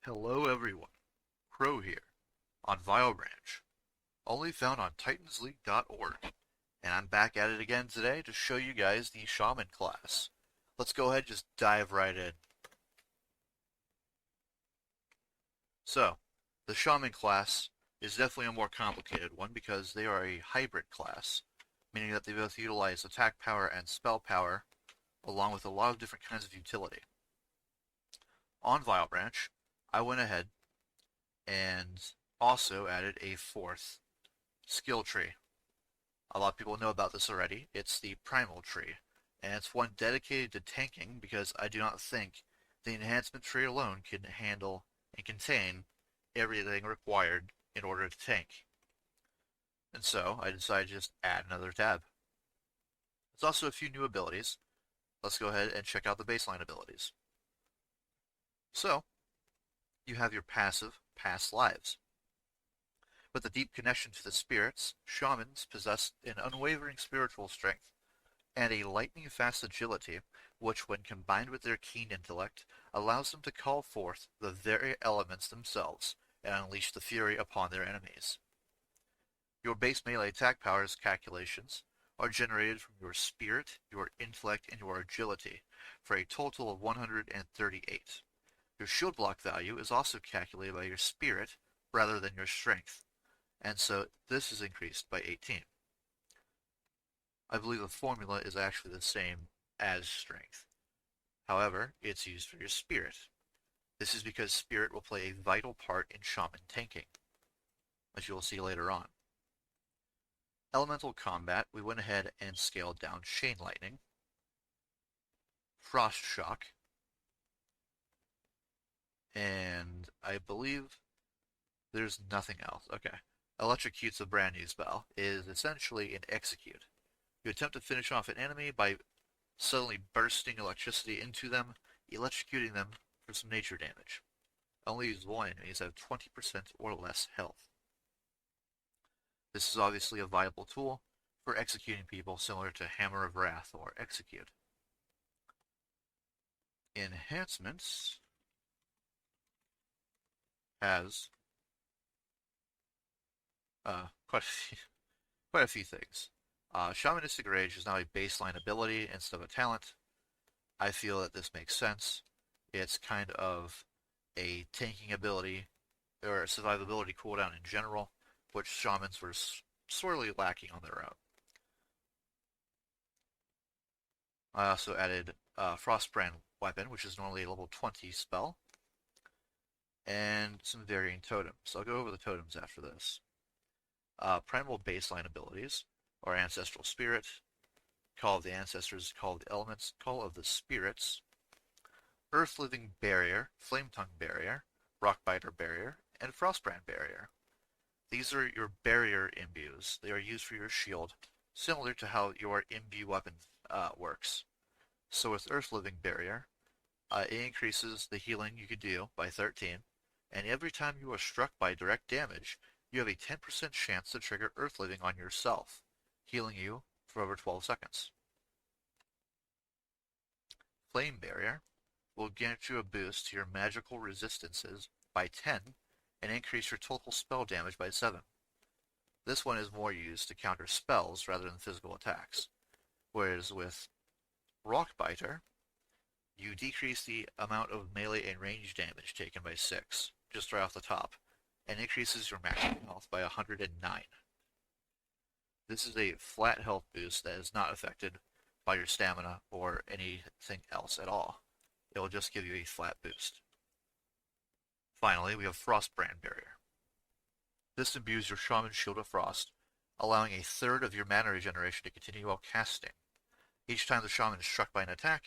Hello everyone, Crow here, on Vilebranch, only found on titansleague.org, and I'm back at it again today to show you guys the Shaman class. Let's go ahead and just dive right in. So, the Shaman class is definitely a more complicated one because they are a hybrid class, meaning that they both utilize attack power and spell power, along with a lot of different kinds of utility. On Vilebranch, I went ahead and also added a fourth skill tree. A lot of people know about this already. It's the primal tree, and it's one dedicated to tanking because I do not think the enhancement tree alone can handle and contain everything required in order to tank. And so I decided to just add another tab. There's also a few new abilities. Let's go ahead and check out the baseline abilities. So, you have your passive past lives. With a deep connection to the spirits, shamans possess an unwavering spiritual strength and a lightning-fast agility, which, when combined with their keen intellect, allows them to call forth the very elements themselves and unleash the fury upon their enemies. Your base melee attack powers calculations are generated from your spirit, your intellect, and your agility, for a total of 138. Your shield block value is also calculated by your spirit rather than your strength, and so this is increased by 18. I believe the formula is actually the same as strength. However, it's used for your spirit. This is because spirit will play a vital part in shaman tanking, as you will see later on. Elemental combat, we went ahead and scaled down Chain Lightning, Frost Shock, and I believe there's nothing else. Okay. Electrocute's a brand new spell. It is essentially an execute. You attempt to finish off an enemy by suddenly bursting electricity into them, electrocuting them for some nature damage. Only usable enemies have 20% or less health. This is obviously a viable tool for executing people similar to Hammer of Wrath or Execute. Enhancements has quite a few things. Shamanistic Rage is now a baseline ability instead of a talent. I feel that this makes sense. It's kind of a tanking ability, or a survivability cooldown in general, which shamans were sorely lacking on their own. I also added Frostbrand Weapon, which is normally a level 20 spell, and some varying totems. I'll go over the totems after this. Primal baseline abilities are Ancestral Spirit, Call of the Ancestors, Call of the Elements, Call of the Spirits, Earth Living Barrier, Flame Tongue Barrier, Rockbiter Barrier, and Frostbrand Barrier. These are your barrier imbues. They are used for your shield, similar to how your imbue weapon works. So with Earth Living Barrier, it increases the healing you could do by 13, and every time you are struck by direct damage, you have a 10% chance to trigger Earth Living on yourself, healing you for over 12 seconds. Flame Barrier will grant you a boost to your magical resistances by 10 and increase your total spell damage by 7. This one is more used to counter spells rather than physical attacks, whereas with Rockbiter, you decrease the amount of melee and range damage taken by 6, just right off the top, and increases your maximum health by 109. This is a flat health boost that is not affected by your stamina or anything else at all. It will just give you a flat boost. Finally, we have Frostbrand Barrier. This imbues your Shaman Shield of Frost, allowing a third of your mana regeneration to continue while casting. Each time the Shaman is struck by an attack,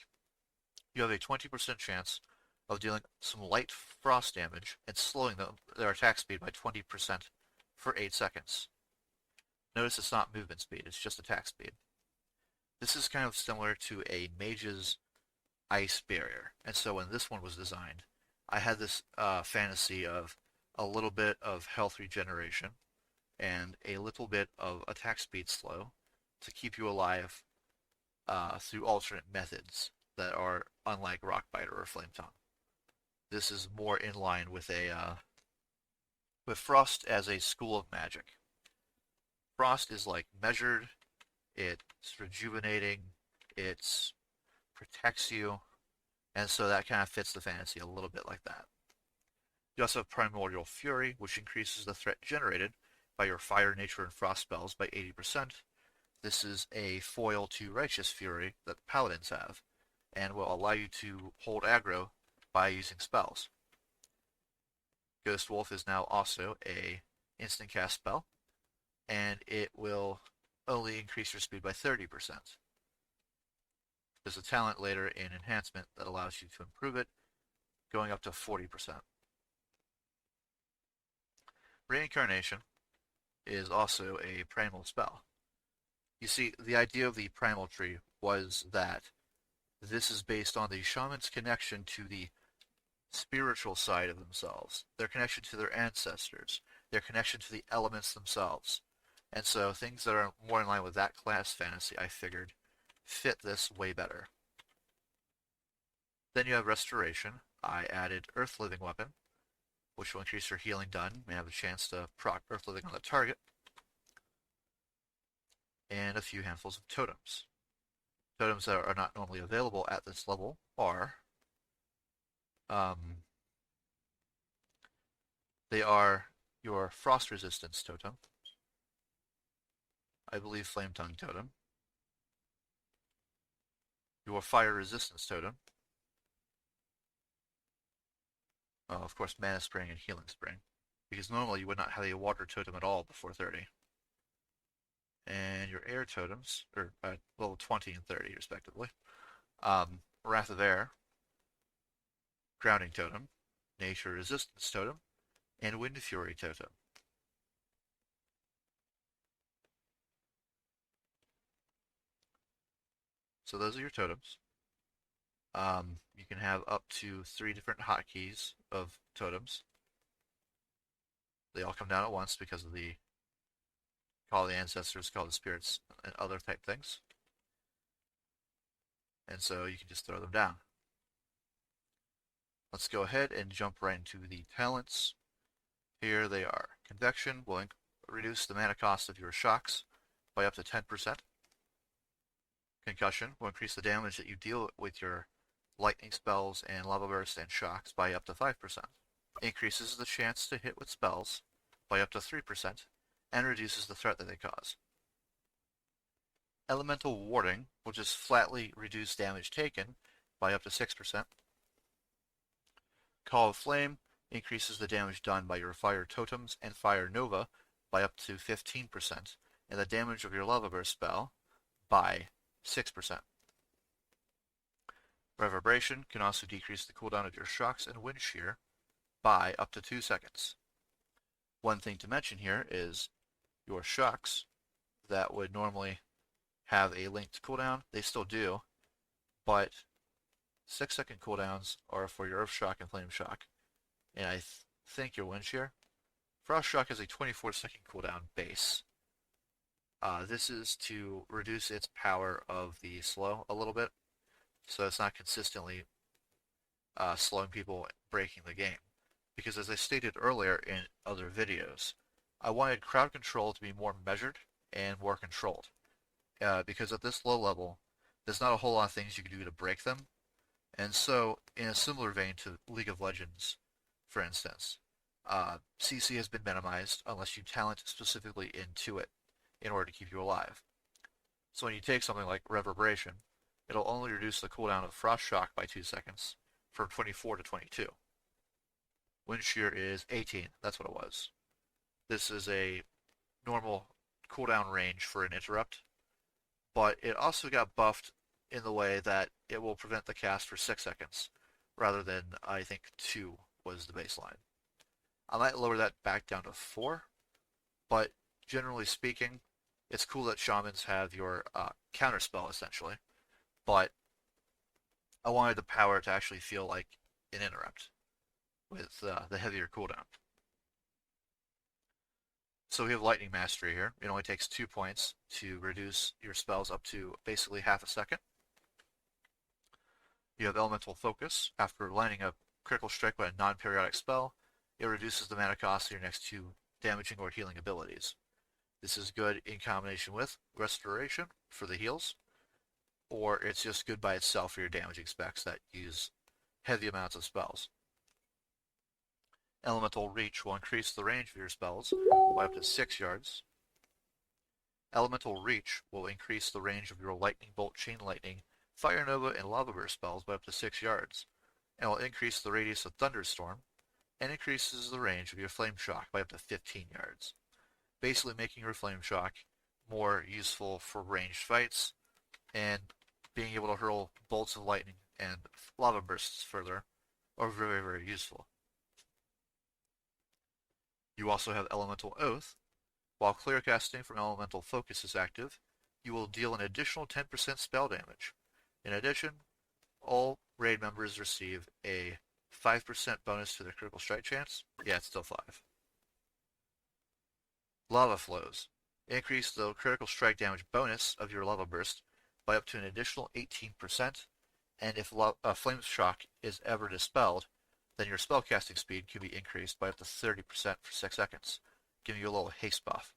you have a 20% chance of dealing some light frost damage and slowing their attack speed by 20% for 8 seconds. Notice it's not movement speed, it's just attack speed. This is kind of similar to a mage's ice barrier, and so when this one was designed, I had this fantasy of a little bit of health regeneration and a little bit of attack speed slow to keep you alive through alternate methods that are unlike Rockbiter or Flame Tongue. This is more in line with with Frost as a school of magic. Frost is like measured, it's rejuvenating, it protects you, and so that kind of fits the fantasy a little bit like that. You also have Primordial Fury, which increases the threat generated by your Fire, Nature, and Frost spells by 80%. This is a foil to Righteous Fury that Paladins have, and will allow you to hold aggro by using spells. Ghost Wolf is now also a instant cast spell, and it will only increase your speed by 30%. There's a talent later in Enhancement that allows you to improve it, going up to 40%. Reincarnation is also a primal spell. You see, the idea of the primal tree was that this is based on the shaman's connection to the spiritual side of themselves, their connection to their ancestors, their connection to the elements themselves. And so things that are more in line with that class fantasy, I figured, fit this way better. Then you have Restoration. I added Earth Living Weapon, which will increase your healing done. You may have a chance to proc Earth Living on the target. And a few handfuls of totems. Totems that are not normally available at this level are they are your Frost Resistance totem, I believe Flame Tongue totem, your Fire Resistance totem, of course Mana Spring and Healing Spring, because normally you would not have a Water totem at all before 30. And your Air totems, or level 20 and 30 respectively. Wrath of Air, Grounding totem, Nature Resistance totem, and Wind Fury totem. So those are your totems. You can have up to 3 different hotkeys of totems. They all come down at once because of the Call the Ancestors, Call the Spirits, and other type things. And so you can just throw them down. Let's go ahead and jump right into the talents. Here they are. Convection will reduce the mana cost of your shocks by up to 10%. Concussion will increase the damage that you deal with your lightning spells and lava burst and shocks by up to 5%. Increases the chance to hit with spells by up to 3%, and reduces the threat that they cause. Elemental Warding will just flatly reduce damage taken by up to 6%. Call of Flame increases the damage done by your Fire Totems and Fire Nova by up to 15%, and the damage of your Lava Burst spell by 6%. Reverberation can also decrease the cooldown of your shocks and wind shear by up to 2 seconds. One thing to mention here is your shocks that would normally have a linked cooldown, they still do, but 6-second cooldowns are for your Earth Shock and Flame Shock, and I think your Wind Shear. Frost Shock has a 24-second cooldown base. This is to reduce its power of the slow a little bit, so it's not consistently slowing people breaking the game. Because as I stated earlier in other videos, I wanted crowd control to be more measured and more controlled. Because at this low level, there's not a whole lot of things you can do to break them. And so, in a similar vein to League of Legends, for instance, CC has been minimized unless you talent specifically into it in order to keep you alive. So when you take something like Reverberation, it'll only reduce the cooldown of Frost Shock by 2 seconds, from 24 to 22. Wind Shear is 18, that's what it was. This is a normal cooldown range for an interrupt, but it also got buffed in the way that it will prevent the cast for 6 seconds, rather than, I think, 2 was the baseline. I might lower that back down to 4, but generally speaking, it's cool that Shamans have your counterspell, essentially, but I wanted the power to actually feel like an interrupt with the heavier cooldown. So we have Lightning Mastery here. It only takes 2 points to reduce your spells up to basically half a second. You have Elemental Focus. After lining up critical strike by a non-periodic spell, it reduces the mana cost of your next two damaging or healing abilities. This is good in combination with Restoration for the heals, or it's just good by itself for your damaging specs that use heavy amounts of spells. Elemental Reach will increase the range of your spells by up to 6 yards. Elemental Reach will increase the range of your Lightning Bolt, Chain Lightning, Fire Nova, and Lava Burst spells by up to 6 yards, and will increase the radius of Thunderstorm, and increases the range of your Flame Shock by up to 15 yards, basically making your Flame Shock more useful for ranged fights, and being able to hurl bolts of lightning and lava bursts further are very, very useful. You also have Elemental Oath. While clear casting from Elemental Focus is active, you will deal an additional 10% spell damage. In addition, all raid members receive a 5% bonus to their critical strike chance. Yeah, it's still 5. Lava Flows. Increase the critical strike damage bonus of your lava burst by up to an additional 18%, and if Flame Shock is ever dispelled, then your spellcasting speed can be increased by up to 30% for 6 seconds, giving you a little haste buff.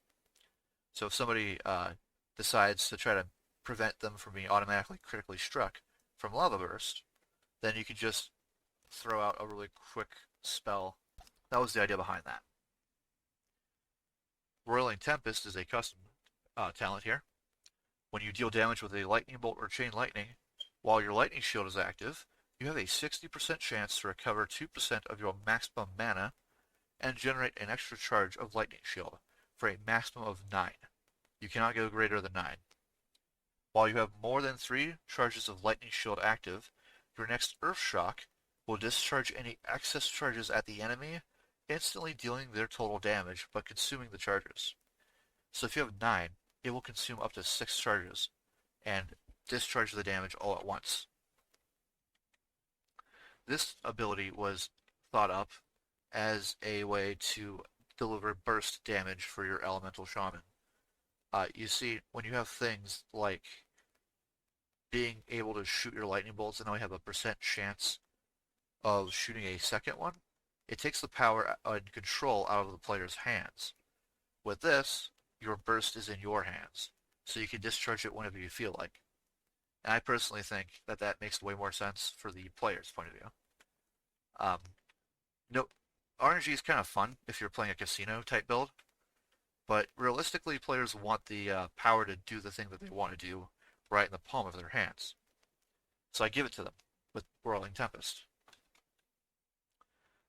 So if somebody decides to try to prevent them from being automatically critically struck from Lava Burst, then you can just throw out a really quick spell. That was the idea behind that. Roiling Tempest is a custom talent here. When you deal damage with a Lightning Bolt or Chain Lightning, while your Lightning Shield is active, you have a 60% chance to recover 2% of your maximum mana and generate an extra charge of Lightning Shield for a maximum of 9. You cannot go greater than 9. While you have more than 3 charges of Lightning Shield active, your next Earth Shock will discharge any excess charges at the enemy, instantly dealing their total damage but consuming the charges. So if you have 9, it will consume up to 6 charges and discharge the damage all at once. This ability was thought up as a way to deliver burst damage for your Elemental Shaman. You see, when you have things like being able to shoot your lightning bolts and only have a % chance of shooting a second one, it takes the power and control out of the player's hands. With this, your burst is in your hands, so you can discharge it whenever you feel like. And I personally think that that makes way more sense for the player's point of view. No, RNG is kind of fun if you're playing a casino type build, but realistically, players want the power to do the thing that they want to do right in the palm of their hands. So I give it to them with Whirling Tempest.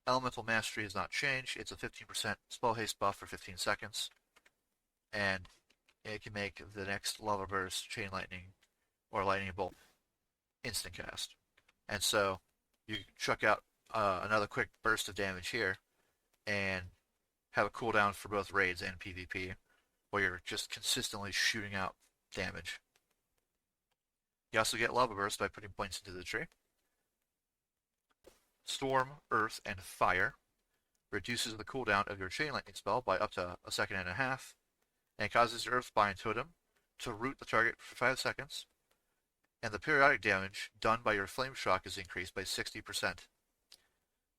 Elemental Mastery has not changed. It's a 15% spell haste buff for 15 seconds, and it can make the next Lava Burst, Chain Lightning, or Lightning Bolt instant cast. And so you chuck out another quick burst of damage here, and have a cooldown for both raids and PvP, where you're just consistently shooting out damage. You also get Lava Burst by putting points into the tree. Storm, Earth, and Fire reduces the cooldown of your Chain Lightning spell by up to a second and a half, and causes your Earthbind Totem to root the target for 5 seconds, and the periodic damage done by your Flame Shock is increased by 60%.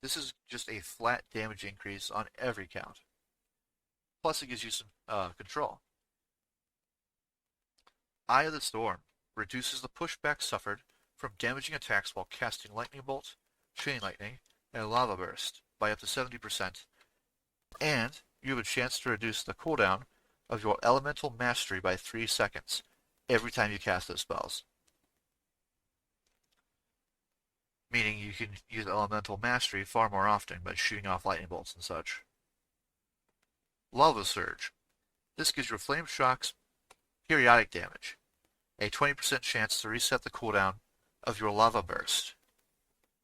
This is just a flat damage increase on every count. Plus, it gives you some control. Eye of the Storm reduces the pushback suffered from damaging attacks while casting Lightning Bolt, Chain Lightning, and Lava Burst by up to 70%, and you have a chance to reduce the cooldown of your Elemental Mastery by 3 seconds every time you cast those spells. Meaning you can use Elemental Mastery far more often by shooting off lightning bolts and such. Lava Surge. This gives your Flame Shocks periodic damage, a 20% chance to reset the cooldown of your Lava Burst,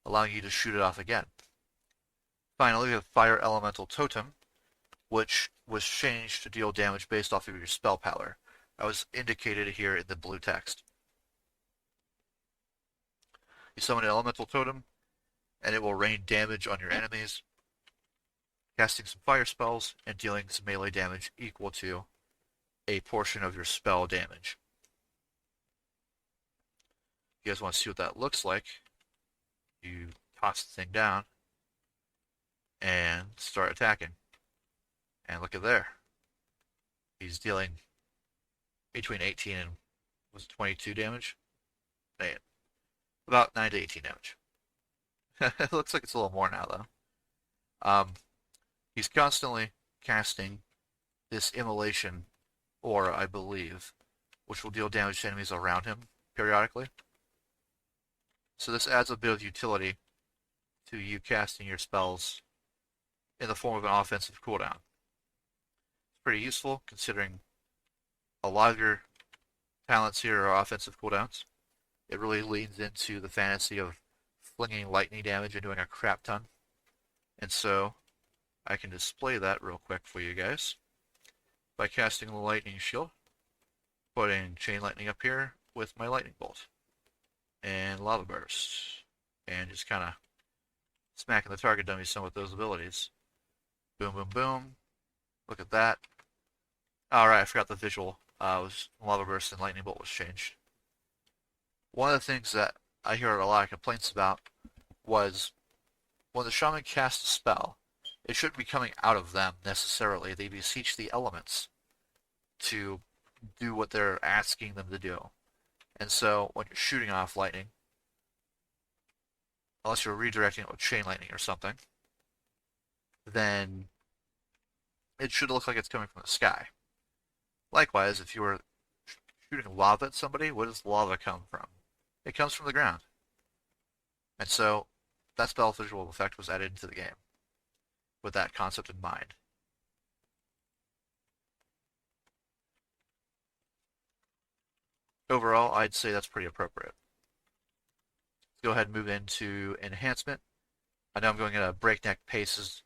allowing you to shoot it off again. Finally, we have Fire Elemental Totem, which was changed to deal damage based off of your spell power. That was indicated here in the blue text. You summon an Elemental Totem, and it will rain damage on your enemies, casting some fire spells and dealing some melee damage equal to a portion of your spell damage. If you guys want to see what that looks like, you toss the thing down, start attacking. And look at there. He's dealing between 18 and was it 22 damage? About 9 to 18 damage. It looks like it's a little more now, though. He's constantly casting this immolation aura, I believe, which will deal damage to enemies around him periodically. So this adds a bit of utility to you casting your spells in the form of an offensive cooldown. It's pretty useful considering a lot of your talents here are offensive cooldowns. It really leans into the fantasy of flinging lightning damage and doing a crap ton. And so I can display that real quick for you guys by casting the lightning shield, putting chain lightning up here with my lightning bolt and lava burst, and just kind of smacking the target dummy some with those abilities. Boom, boom, boom. Look at that. Alright, I forgot the visual. Was lava burst and lightning bolt was changed. One of the things that I hear a lot of complaints about was when the shaman casts a spell, it shouldn't be coming out of them necessarily. They beseech the elements to do what they're asking them to do. And so when you're shooting off lightning, unless you're redirecting it with chain lightning or something, then it should look like it's coming from the sky. Likewise, if you were shooting lava at somebody, where does lava come from? It comes from the ground. And so that spell visual effect was added into the game with that concept in mind. Overall, I'd say that's pretty appropriate. Let's go ahead and move into enhancement. I know I'm going at a breakneck pace,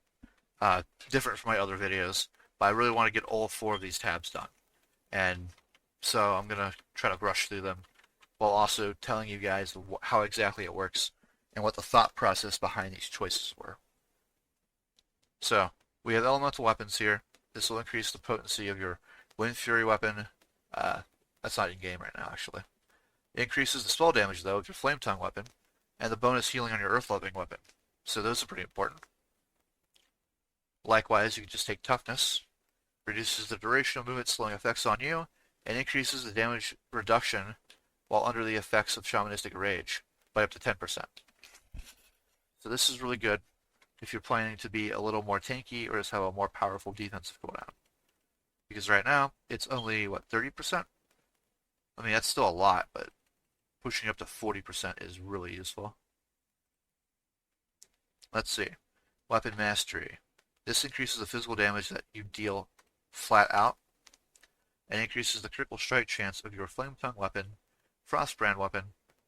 different from my other videos, but I really want to get all 4 of these tabs done. And so I'm going to try to rush through them while also telling you guys how exactly it works and what the thought process behind these choices were. So, we have elemental weapons here. This will increase the potency of your Wind Fury weapon. That's not in game right now, actually. It increases the spell damage, though, of your Flame Tongue weapon, and the bonus healing on your Earth Loving weapon. So those are pretty important. Likewise, you can just take Toughness, reduces the duration of movement slowing effects on you, and increases the damage reduction while under the effects of Shamanistic Rage by up to 10%. So this is really good if you're planning to be a little more tanky or just have a more powerful defensive cooldown. Because right now, it's only, 30%? I mean, that's still a lot, but pushing up to 40% is really useful. Let's see. Weapon Mastery. This increases the physical damage that you deal flat out, and increases the critical strike chance of your Flame Tongue weapon, Frostbrand weapon,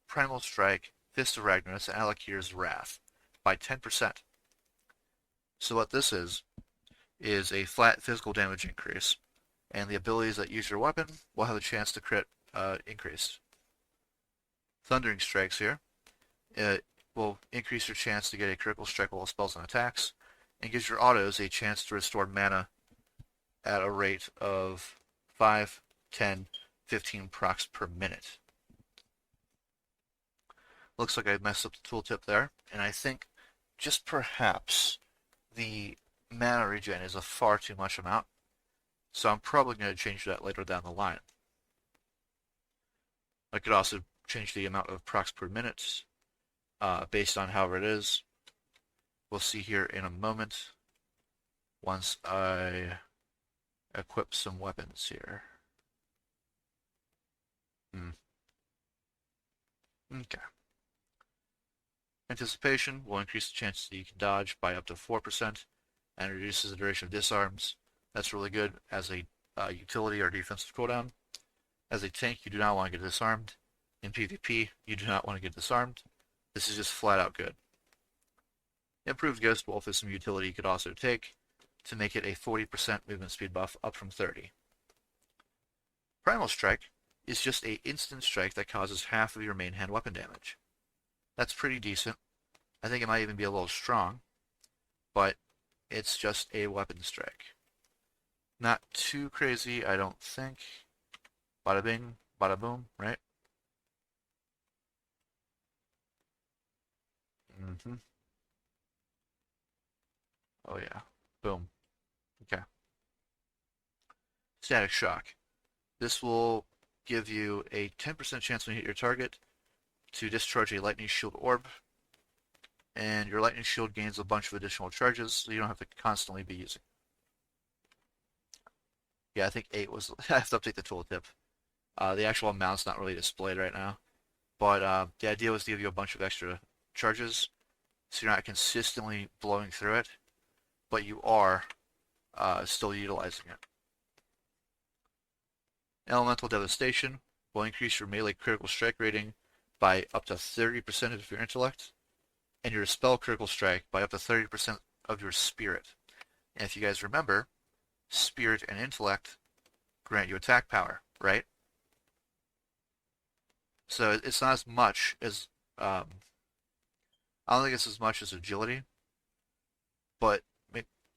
Primal Strike, Fist of Ragnaros, and Alakir's Wrath by 10%. So what this is a flat physical damage increase, and the abilities that use your weapon will have a chance to crit increased. Thundering Strikes here. It will increase your chance to get a critical strike while spells and attacks, and gives your autos a chance to restore mana at a rate of 5, 10, 15 procs per minute. Looks like I messed up the tooltip there, and I think just perhaps the mana regen is a far too much amount, so I'm probably going to change that later down the line. I could also change the amount of procs per minute based on however it is. We'll see here in a moment once I equip some weapons here. Okay. Anticipation will increase the chance that you can dodge by up to 4% and reduces the duration of disarms. That's really good as a utility or defensive cooldown. As a tank, you do not want to get disarmed. In PvP, you do not want to get disarmed. This is just flat out good. Improved Ghost Wolf is some utility you could also take to make it a 40% movement speed buff up from 30. Primal Strike is just a instant strike that causes half of your main hand weapon damage. That's pretty decent. I think it might even be a little strong, but it's just a weapon strike. Not too crazy, I don't think. Bada bing, bada boom, right? Oh yeah. static shock. This will give you a 10% chance when you hit your target to discharge a lightning shield orb, and your lightning shield gains a bunch of additional charges, so you don't have to constantly be using. Yeah, I think 8 was. I have to update the tooltip. The actual amount's not really displayed right now, but the idea was to give you a bunch of extra charges, so you're not consistently blowing through it, but you are still utilizing it. Elemental Devastation will increase your melee critical strike rating by up to 30% of your intellect, and your spell critical strike by up to 30% of your spirit. And if you guys remember, spirit and intellect grant you attack power, right? So it's not as much as, I don't think it's as much as agility, but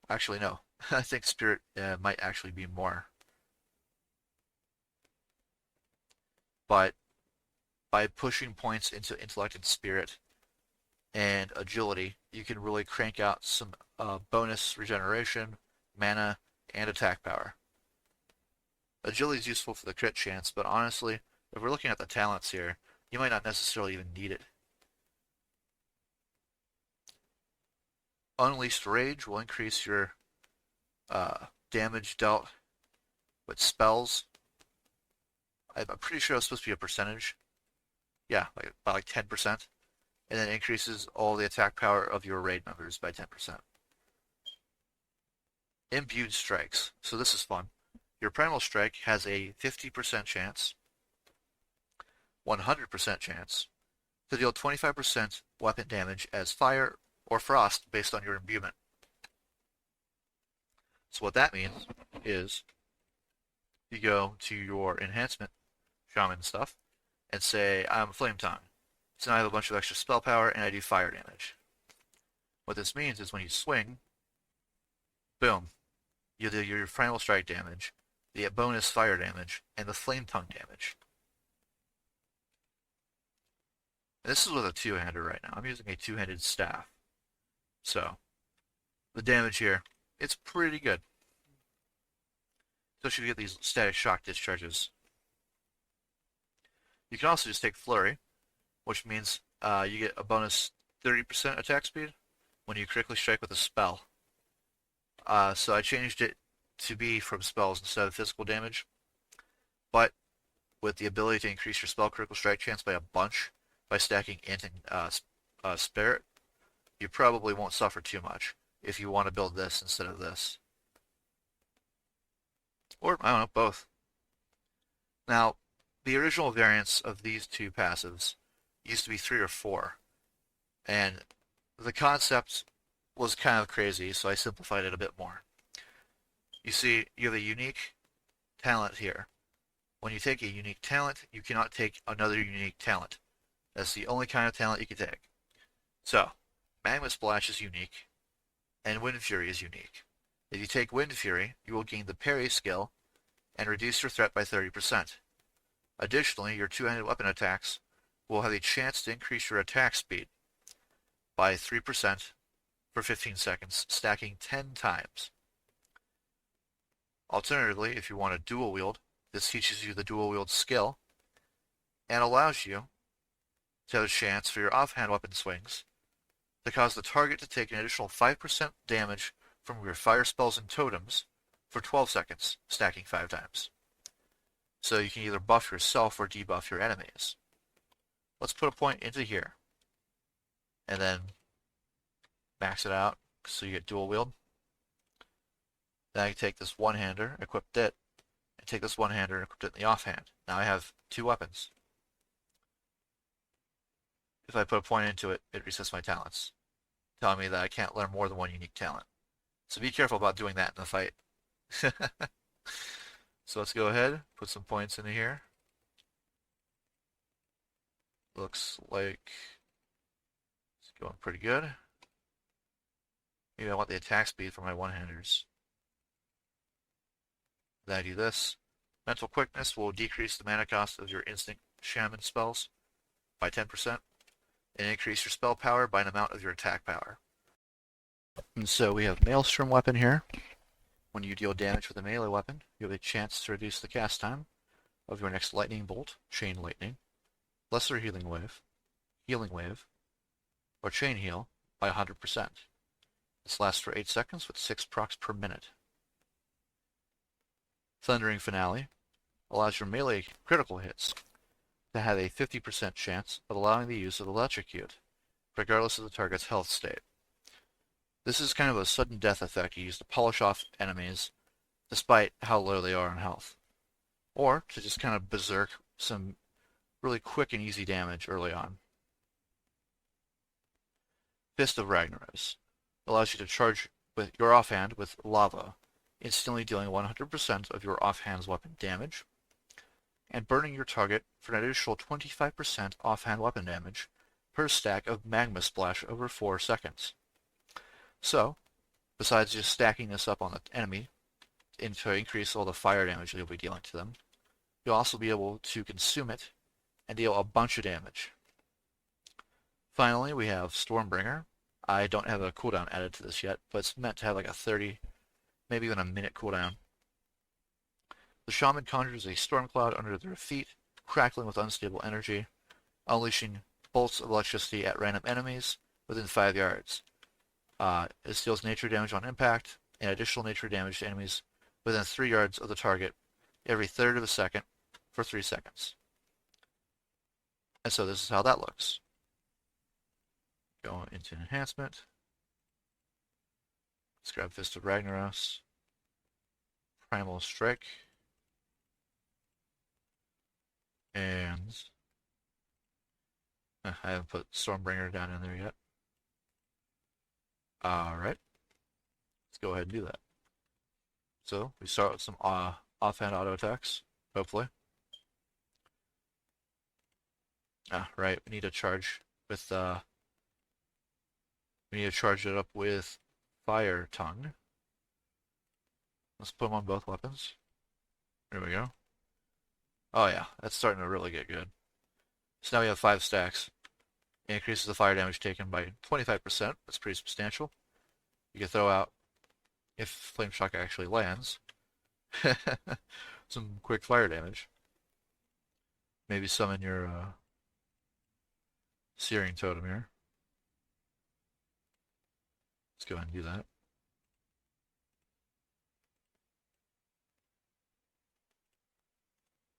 actually no. I think spirit might actually be more. But by pushing points into intellect and spirit and agility, you can really crank out some bonus regeneration, mana, and attack power. Agility is useful for the crit chance, but honestly, if we're looking at the talents here, you might not necessarily even need it. Unleashed Rage will increase your damage dealt with spells. I'm pretty sure it's supposed to be a percentage. Yeah, by 10%. And then increases all the attack power of your raid members by 10%. Imbued Strikes. So this is fun. Your Primal Strike has a 50% chance, 100% chance, to deal 25% weapon damage as fire or frost based on your imbuement. So what that means is you go to your enhancement shaman stuff and say, I'm Flame Tongue. So now I have a bunch of extra spell power and I do fire damage. What this means is when you swing, boom, you do your Primal Strike damage, the bonus fire damage, and the Flame Tongue damage. And this is with a two-hander right now. I'm using a two-handed staff. So, the damage here, it's pretty good. Especially if you get these static shock discharges. You can also just take Flurry, which means you get a bonus 30% attack speed when you critically strike with a spell. So I changed it to be from spells instead of physical damage. But with the ability to increase your spell critical strike chance by a bunch by stacking int and spirit, you probably won't suffer too much if you want to build this instead of this. Or, I don't know, both. Now, the original variants of these two passives used to be 3 or 4. And the concept was kind of crazy, so I simplified it a bit more. You see, you have a unique talent here. When you take a unique talent, you cannot take another unique talent. That's the only kind of talent you can take. So, Magma Splash is unique, and Wind Fury is unique. If you take Wind Fury, you will gain the parry skill and reduce your threat by 30%. Additionally, your two-handed weapon attacks will have a chance to increase your attack speed by 3% for 15 seconds, stacking 10 times. Alternatively, if you want to dual wield, this teaches you the dual wield skill and allows you to have a chance for your offhand weapon swings to cause the target to take an additional 5% damage from your fire spells and totems for 12 seconds, stacking 5 times. So you can either buff yourself or debuff your enemies. Let's put a point into here, and then max it out so you get dual wield. Then I can take this one-hander, equip it, and take this one-hander and equip it in the offhand. Now I have 2 weapons. If I put a point into it, it resets my talents, telling me that I can't learn more than one unique talent. So be careful about doing that in the fight. So let's go ahead, put some points into here. Looks like it's going pretty good. Maybe I want the attack speed for my one-handers. Then I do this. Mental Quickness will decrease the mana cost of your instant shaman spells by 10% and increase your spell power by an amount of your attack power. And so we have Maelstrom weapon here. When you deal damage with a melee weapon, you have a chance to reduce the cast time of your next lightning bolt, chain lightning, lesser healing wave, or chain heal by 100%. This lasts for 8 seconds with 6 procs per minute. Thundering Finale allows your melee critical hits to have a 50% chance of allowing the use of Electrocute, regardless of the target's health state. This is kind of a sudden death effect you use to polish off enemies despite how low they are in health, or to just kind of berserk some really quick and easy damage early on. Fist of Ragnaros allows you to charge with your offhand with lava, instantly dealing 100% of your offhand's weapon damage, and burning your target for an additional 25% offhand weapon damage per stack of Magma Splash over 4 seconds. So, besides just stacking this up on the enemy to increase all the fire damage you'll be dealing to them, you'll also be able to consume it and deal a bunch of damage. Finally, we have Stormbringer. I don't have a cooldown added to this yet, but it's meant to have like a 30, maybe even a minute cooldown. The Shaman conjures a storm cloud under their feet, crackling with unstable energy, unleashing bolts of electricity at random enemies within 5 yards. It deals nature damage on impact, and additional nature damage to enemies within 3 yards of the target every third of a second for 3 seconds. And so this is how that looks. Go into enhancement. Let's grab Fist of Ragnaros. Primal Strike. And I haven't put Stormbringer down in there yet. Alright. Let's go ahead and do that. So, we start with some offhand auto attacks, hopefully. Right, we need to charge with, we need to charge it up with Fire Tongue. Let's put them on both weapons. There we go. Oh yeah, that's starting to really get good. So now we have 5 stacks. It increases the fire damage taken by 25%. That's pretty substantial. You can throw out, if Flame Shock actually lands, some quick fire damage. Maybe summon your Searing Totem here. Let's go ahead and do that.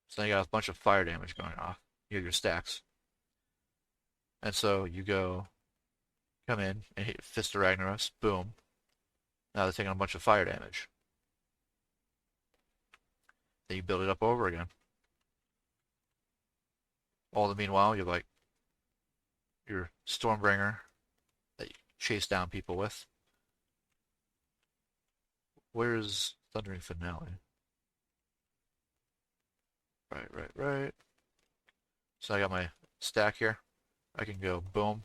So now you got a bunch of fire damage going off. You have your stacks. And so you come in and hit Fist of Ragnaros, boom. Now they're taking a bunch of fire damage. Then you build it up over again. All the meanwhile, you have like your Stormbringer that you chase down people with. Where's Thundering Finale? Right. So I got my stack here. I can go boom.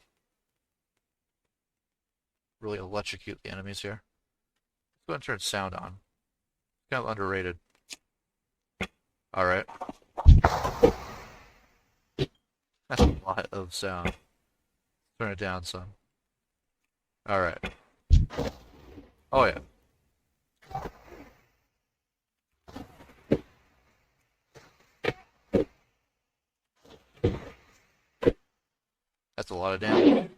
Really electrocute the enemies here. Let's go ahead and turn sound on. Kind of underrated. Alright. That's a lot of sound. Turn it down some. Alright. Oh yeah. That's a lot of damage.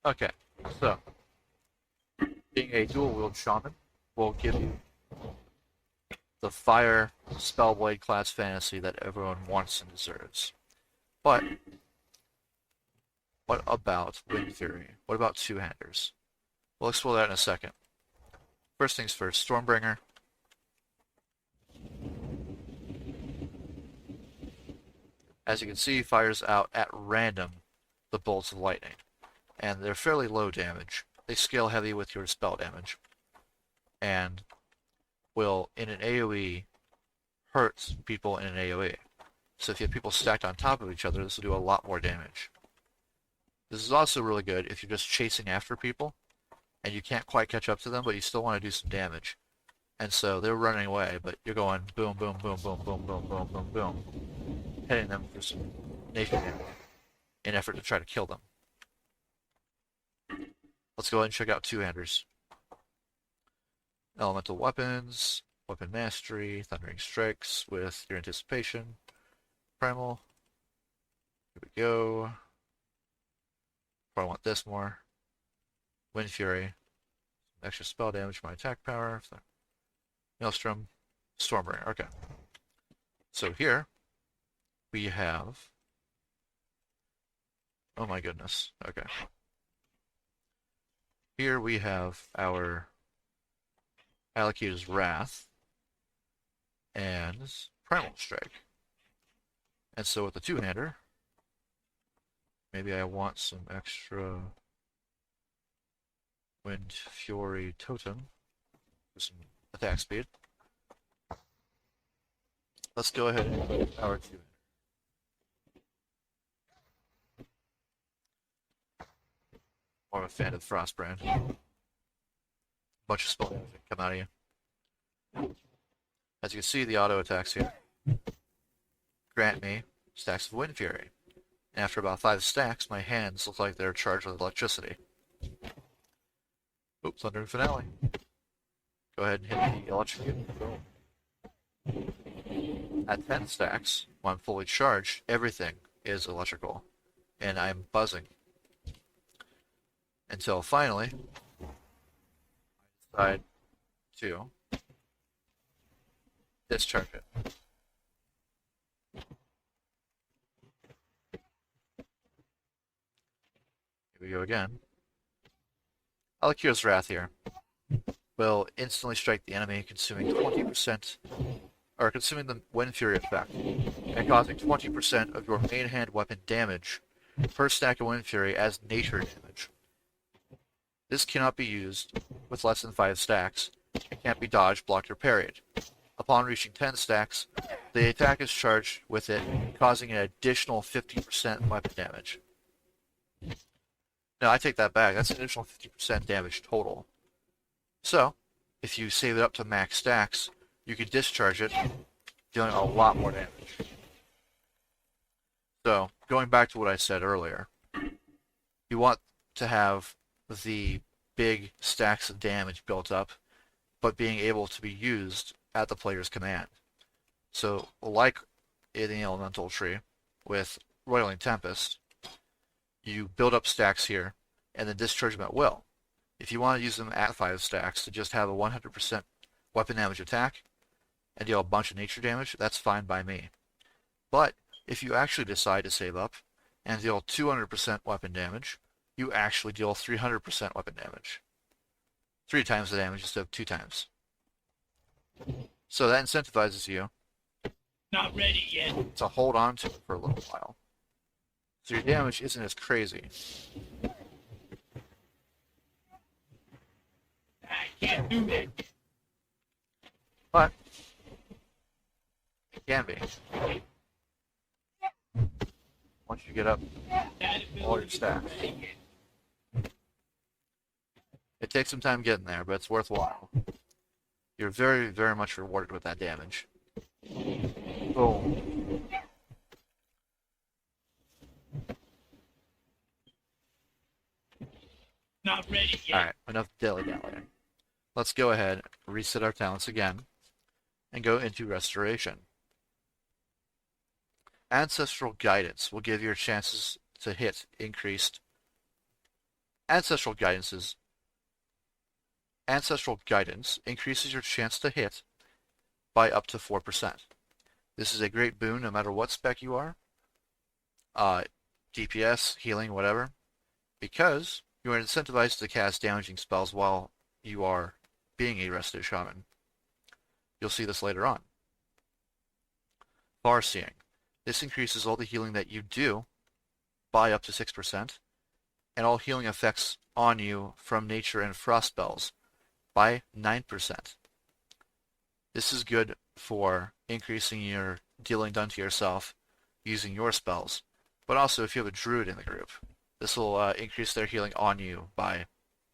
Okay, so being a dual-wield shaman will give you the fire spellblade class fantasy that everyone wants and deserves. But what about Wind Fury? What about two-handers? We'll explore that in a second. First things first, Stormbringer. As you can see, fires out at random the bolts of lightning. And they're fairly low damage. They scale heavy with your spell damage. And will, in an AoE, hurt people in an AoE. So if you have people stacked on top of each other, this will do a lot more damage. This is also really good if you're just chasing after people and you can't quite catch up to them, but you still want to do some damage. And so they're running away, but you're going boom, boom, boom, boom, boom, boom, boom, boom, boom, hitting them for some nature damage in effort to try to kill them. Let's go ahead and check out two-handers. Elemental weapons, weapon mastery, thundering strikes with your anticipation, primal. Here we go. Probably want this more. Wind Fury, extra spell damage, my attack power. Maelstrom, Stormbringer. Okay. So here we have. Oh my goodness. Okay. Here we have our Alakida's Wrath and Primal Strike. And so with the two-hander, maybe I want some extra Wind Fury Totem for some attack speed. Let's go ahead and put our two-hander. More of a fan of the Frostbrand. Bunch of spell damage that come out of you. As you can see, the auto attacks here grant me stacks of Wind Fury. And after about 5 stacks, my hands look like they're charged with electricity. Oops, Thundering Finale. Go ahead and hit the electrocute. Boom. At 10 stacks, when I'm fully charged, everything is electrical. And I'm buzzing. Until finally, I decide to discharge it. Here we go again. Alakida's Wrath here will instantly strike the enemy, consuming 20%, or consuming the Wind Fury effect, and causing 20% of your main hand weapon damage per stack of Wind Fury as nature damage. This cannot be used with less than 5 stacks. It can't be dodged, blocked, or parried. Upon reaching 10 stacks, the attack is charged with it, causing an additional 50% weapon damage. Now, I take that back. That's an additional 50% damage total. So, if you save it up to max stacks, you can discharge it, dealing a lot more damage. So, going back to what I said earlier, you want to have the big stacks of damage built up, but being able to be used at the player's command. So, like in the Elemental Tree, with Roiling Tempest, you build up stacks here, and then discharge them at will. If you want to use them at 5 stacks to just have a 100% weapon damage attack, and deal a bunch of nature damage, that's fine by me. But, if you actually decide to save up, and deal 200% weapon damage, you actually deal 300% weapon damage. 3 times the damage instead of 2 times. So that incentivizes you Not ready yet. to hold on to it for a little while. So your damage isn't as crazy. I can't do that. But it can be. Once you get up all your stacks. It takes some time getting there, but it's worthwhile. You're very, very much rewarded with that damage. Boom. Not ready yet. Alright, enough dilly-dallying. Let's go ahead, reset our talents again, and go into Restoration. Ancestral Guidance will give your chances to hit increased. Ancestral Guidance increases your chance to hit by up to 4%. This is a great boon no matter what spec you are, DPS, healing, whatever, because you are incentivized to cast damaging spells while you are being a rested shaman. You'll see this later on. Farseeing. This increases all the healing that you do by up to 6%, and all healing effects on you from nature and frost spells by 9%. This is good for increasing your dealing done to yourself using your spells, but also if you have a druid in the group, this will increase their healing on you by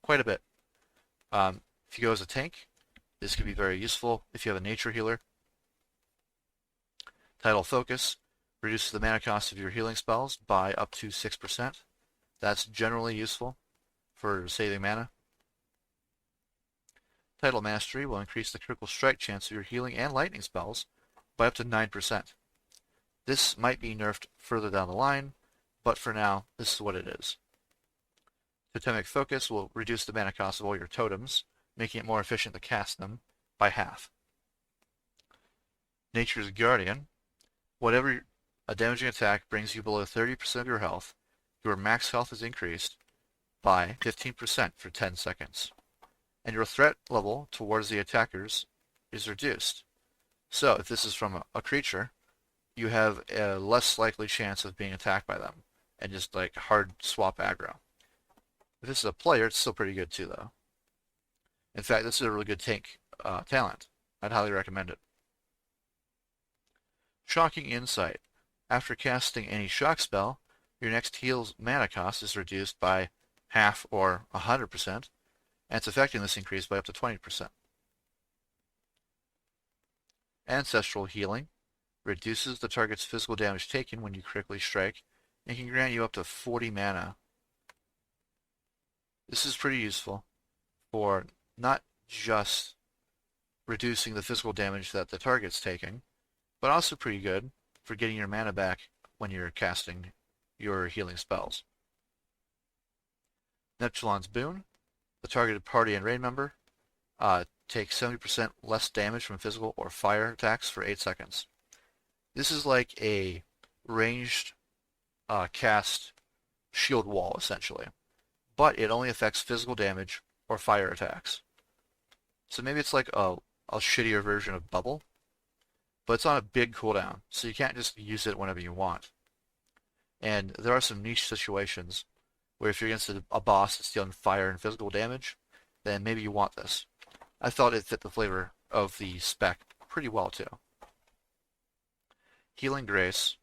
quite a bit. If you go as a tank, this could be very useful if you have a nature healer. Tidal Focus reduces the mana cost of your healing spells by up to 6%. That's generally useful for saving mana. Tidal Mastery will increase the critical strike chance of your healing and lightning spells by up to 9%. This might be nerfed further down the line, but for now, this is what it is. Totemic Focus will reduce the mana cost of all your totems, making it more efficient to cast them by half. Nature's Guardian. Whatever a damaging attack brings you below 30% of your health, your max health is increased by 15% for 10 seconds, and your threat level towards the attackers is reduced. So if this is from a creature, you have a less likely chance of being attacked by them, and just like hard swap aggro. If this is a player, it's still pretty good too, though. In fact, this is a really good tank talent. I'd highly recommend it. Shocking Insight. After casting any shock spell, your next heal's mana cost is reduced by half or 100%, and its effectiveness increased by up to 20%. Ancestral Healing reduces the target's physical damage taken when you critically strike, and can grant you up to 40 mana. This is pretty useful for not just reducing the physical damage that the target's taking, but also pretty good for getting your mana back when you're casting your healing spells. Neptulon's Boon. The targeted party and raid member takes 70% less damage from physical or fire attacks for 8 seconds. This is like a ranged cast shield wall, essentially, but it only affects physical damage or fire attacks. So maybe it's like a shittier version of Bubble, but it's on a big cooldown, so you can't just use it whenever you want. And there are some niche situations where if you're against a boss that's dealing fire and physical damage, then maybe you want this. I thought it fit the flavor of the spec pretty well too. Healing Grace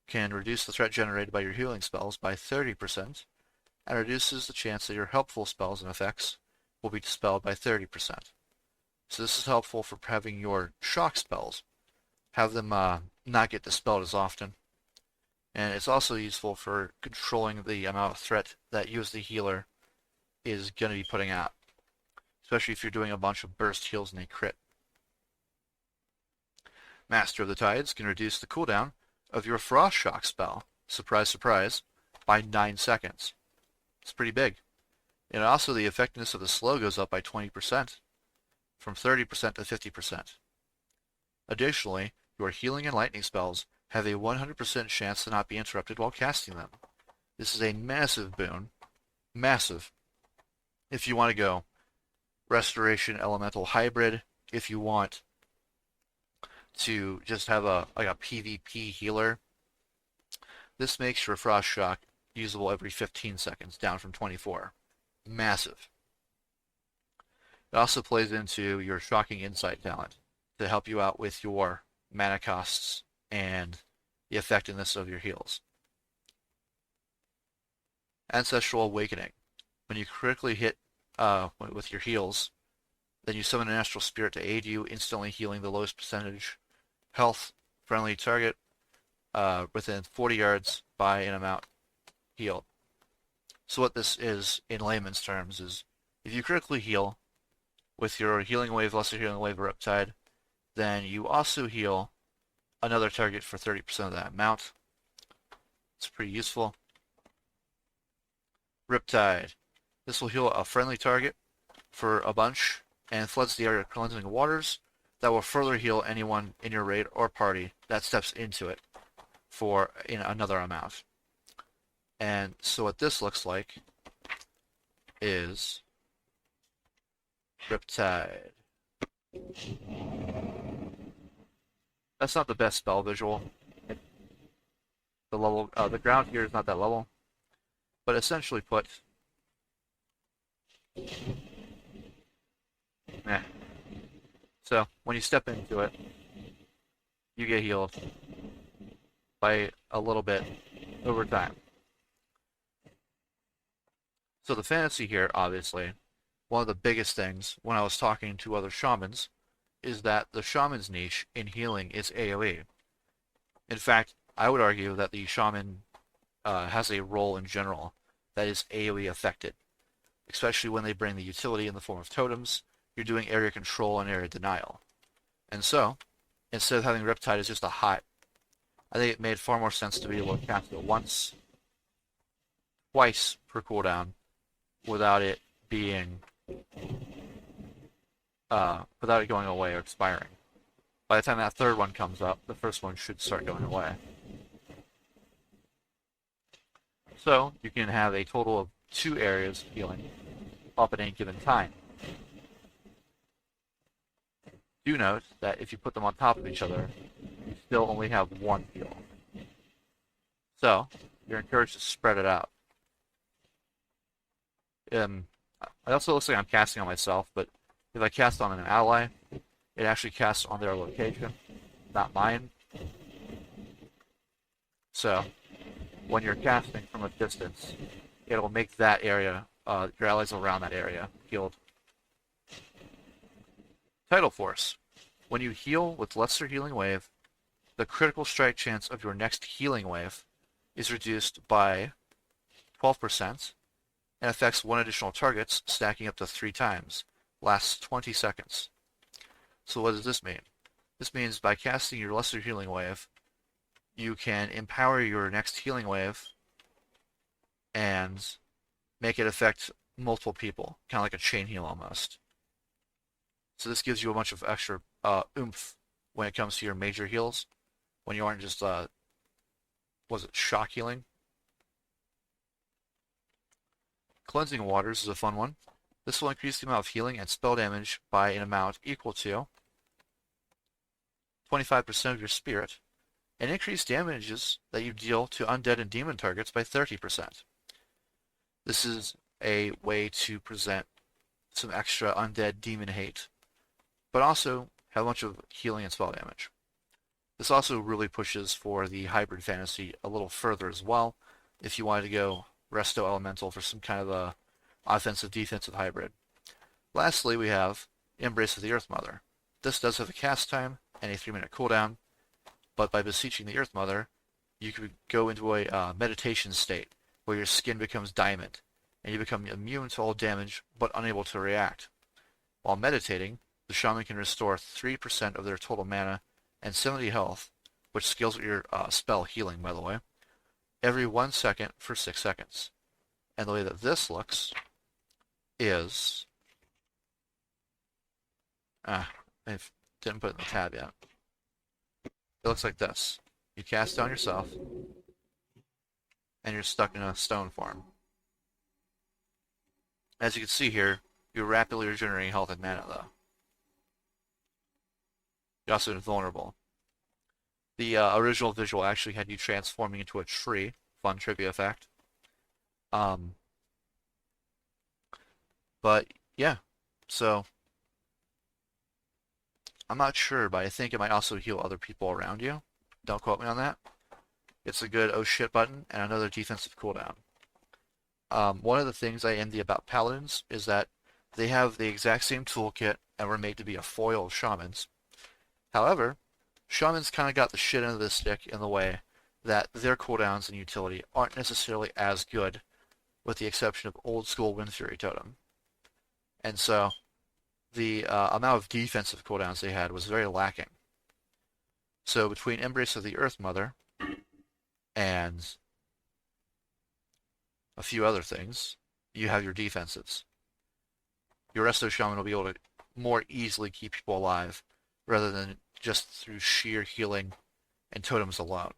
can reduce the threat generated by your healing spells by 30%, and reduces the chance that your helpful spells and effects will be dispelled by 30%. So this is helpful for having your shock spells, have them not get dispelled as often. And it's also useful for controlling the amount of threat that you as the healer is going to be putting out, especially if you're doing a bunch of burst heals and a crit. Master of the Tides can reduce the cooldown of your Frost Shock spell, surprise surprise, by 9 seconds. It's pretty big. And also the effectiveness of the slow goes up by 20%, from 30% to 50%. Additionally, your healing and lightning spells have a 100% chance to not be interrupted while casting them. This is a massive boon. Massive. If you want to go Restoration Elemental Hybrid, if you want to just have a PvP healer, this makes your Frost Shock usable every 15 seconds, down from 24. Massive. It also plays into your Shocking Insight talent to help you out with your mana costs and the effectiveness of your heals. Ancestral Awakening. When you critically hit with your heals, then you summon an astral spirit to aid you, instantly healing the lowest percentage health friendly target within 40 yards by an amount healed. So what this is, in layman's terms, is if you critically heal with your Healing Wave, Lesser Healing Wave, or Riptide, then you also heal another target for 30% of that amount. It's pretty useful. Riptide. This will heal a friendly target for a bunch and floods the area with cleansing waters that will further heal anyone in your raid or party that steps into it for another amount. And so what this looks like is Riptide. That's not the best spell visual. The ground here is not that level, but essentially put, So when you step into it, you get healed by a little bit over time. So the fantasy here, obviously, one of the biggest things when I was talking to other shamans is that the shaman's niche in healing is AoE. In fact, I would argue that the shaman has a role in general that is AoE affected, especially when they bring the utility in the form of totems. You're doing area control and area denial. And so, instead of having Riptide as just a hot, I think it made far more sense to be able to cast it once, twice per cooldown, without it being, without it going away or expiring. By the time that third one comes up, the first one should start going away. So, you can have a total of 2 areas of healing up at any given time. Do note that if you put them on top of each other, you still only have 1 heal. So, you're encouraged to spread it out. It also looks like I'm casting on myself, but if I cast on an ally, it actually casts on their location, not mine. So, when you're casting from a distance, it'll make that area, your allies around that area, healed. Tidal Force. When you heal with Lesser Healing Wave, the critical strike chance of your next healing wave is reduced by 12% and affects 1 additional target, stacking up to 3 times. Lasts 20 seconds. So what does this mean? This means by casting your Lesser Healing Wave, you can empower your next healing wave and make it affect multiple people, kind of like a chain heal almost. So this gives you a bunch of extra oomph when it comes to your major heals, when you aren't just, was it shock healing? Cleansing Waters is a fun one. This will increase the amount of healing and spell damage by an amount equal to 25% of your spirit, and increase damages that you deal to undead and demon targets by 30%. This is a way to present some extra undead demon hate, but also have a bunch of healing and spell damage. This also really pushes for the hybrid fantasy a little further as well, if you wanted to go Resto Elemental for some kind of a offensive-defensive hybrid. Lastly, we have Embrace of the Earth Mother. This does have a cast time and a 3-minute cooldown, but by beseeching the Earth Mother, you could go into a meditation state where your skin becomes diamond, and you become immune to all damage but unable to react. While meditating, the shaman can restore 3% of their total mana and 70 health, which scales with your spell healing, by the way, every 1 second for 6 seconds. And the way that this looks is... I didn't put it in the tab yet. It looks like this. You cast down yourself, and you're stuck in a stone form. As you can see here, you're rapidly regenerating health and mana, though. You're also invulnerable. The original visual actually had you transforming into a tree. Fun trivia effect. But, yeah. So, I'm not sure, but I think it might also heal other people around you. Don't quote me on that. It's a good oh shit button and another defensive cooldown. One of the things I envy about paladins is that they have the exact same toolkit and were made to be a foil of shamans. However, shamans kind of got the shit end of the stick in the way that their cooldowns and utility aren't necessarily as good, with the exception of old school Wind Fury Totem. And so, the amount of defensive cooldowns they had was very lacking. So between Embrace of the Earth Mother and a few other things, you have your defenses. Your Resto Shaman will be able to more easily keep people alive, rather than just through sheer healing and totems alone.